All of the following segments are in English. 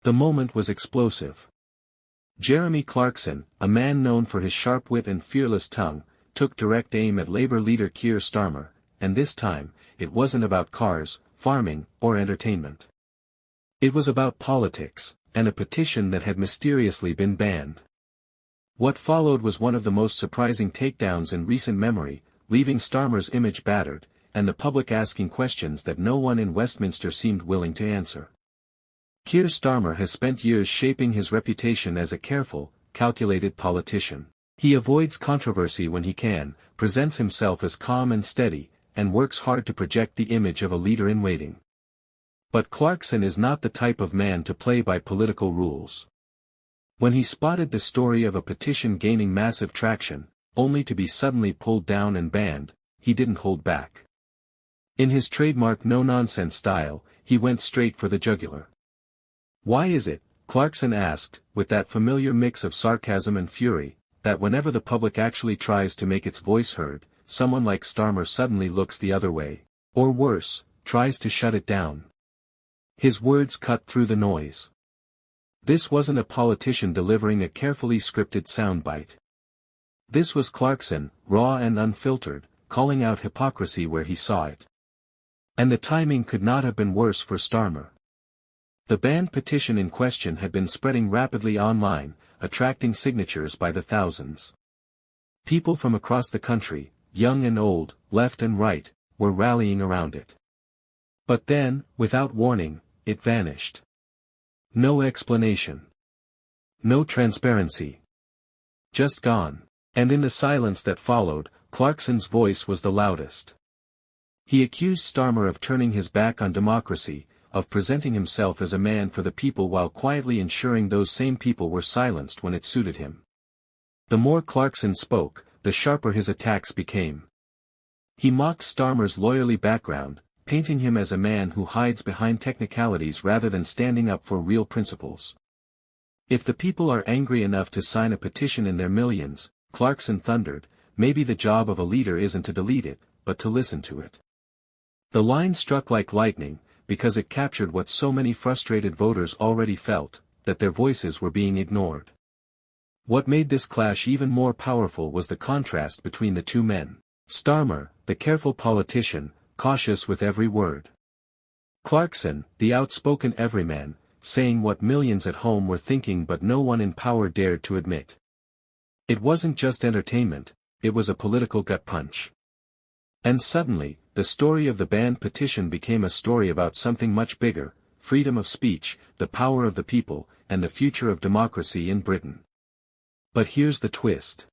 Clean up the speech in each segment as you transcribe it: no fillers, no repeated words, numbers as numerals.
The moment was explosive. Jeremy Clarkson, a man known for his sharp wit and fearless tongue, took direct aim at Labour leader Keir Starmer, and this time, it wasn't about cars, farming, or entertainment. It was about politics, and a petition that had mysteriously been banned. What followed was one of the most surprising takedowns in recent memory, leaving Starmer's image battered, and the public asking questions that no one in Westminster seemed willing to answer. Keir Starmer has spent years shaping his reputation as a careful, calculated politician. He avoids controversy when he can, presents himself as calm and steady, and works hard to project the image of a leader in waiting. But Clarkson is not the type of man to play by political rules. When he spotted the story of a petition gaining massive traction, only to be suddenly pulled down and banned, he didn't hold back. In his trademark no-nonsense style, he went straight for the jugular. Why is it, Clarkson asked, with that familiar mix of sarcasm and fury, that whenever the public actually tries to make its voice heard, someone like Starmer suddenly looks the other way, or worse, tries to shut it down? His words cut through the noise. This wasn't a politician delivering a carefully scripted soundbite. This was Clarkson, raw and unfiltered, calling out hypocrisy where he saw it. And the timing could not have been worse for Starmer. The banned petition in question had been spreading rapidly online, attracting signatures by the thousands. People from across the country, young and old, left and right, were rallying around it. But then, without warning, it vanished. No explanation. No transparency. Just gone. And in the silence that followed, Clarkson's voice was the loudest. He accused Starmer of turning his back on democracy, of presenting himself as a man for the people while quietly ensuring those same people were silenced when it suited him. The more Clarkson spoke, the sharper his attacks became. He mocked Starmer's lawyerly background, painting him as a man who hides behind technicalities rather than standing up for real principles. If the people are angry enough to sign a petition in their millions, Clarkson thundered, maybe the job of a leader isn't to delete it, but to listen to it. The line struck like lightning, because it captured what so many frustrated voters already felt, that their voices were being ignored. What made this clash even more powerful was the contrast between the two men. Starmer, the careful politician, cautious with every word. Clarkson, the outspoken everyman, saying what millions at home were thinking but no one in power dared to admit. It wasn't just entertainment, it was a political gut punch. And suddenly, the story of the banned petition became a story about something much bigger: freedom of speech, the power of the people, and the future of democracy in Britain. But here's the twist.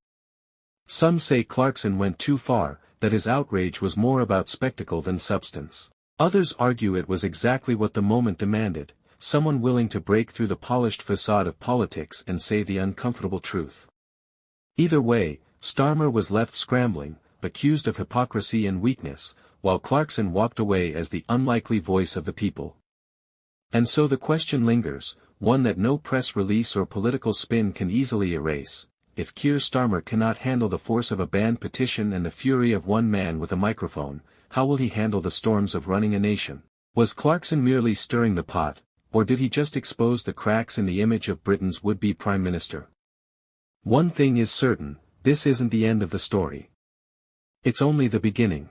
Some say Clarkson went too far, that his outrage was more about spectacle than substance. Others argue it was exactly what the moment demanded, someone willing to break through the polished facade of politics and say the uncomfortable truth. Either way, Starmer was left scrambling, accused of hypocrisy and weakness, while Clarkson walked away as the unlikely voice of the people. And so the question lingers, one that no press release or political spin can easily erase: if Keir Starmer cannot handle the force of a banned petition and the fury of one man with a microphone, how will he handle the storms of running a nation? Was Clarkson merely stirring the pot, or did he just expose the cracks in the image of Britain's would-be Prime Minister? One thing is certain, this isn't the end of the story. It's only the beginning.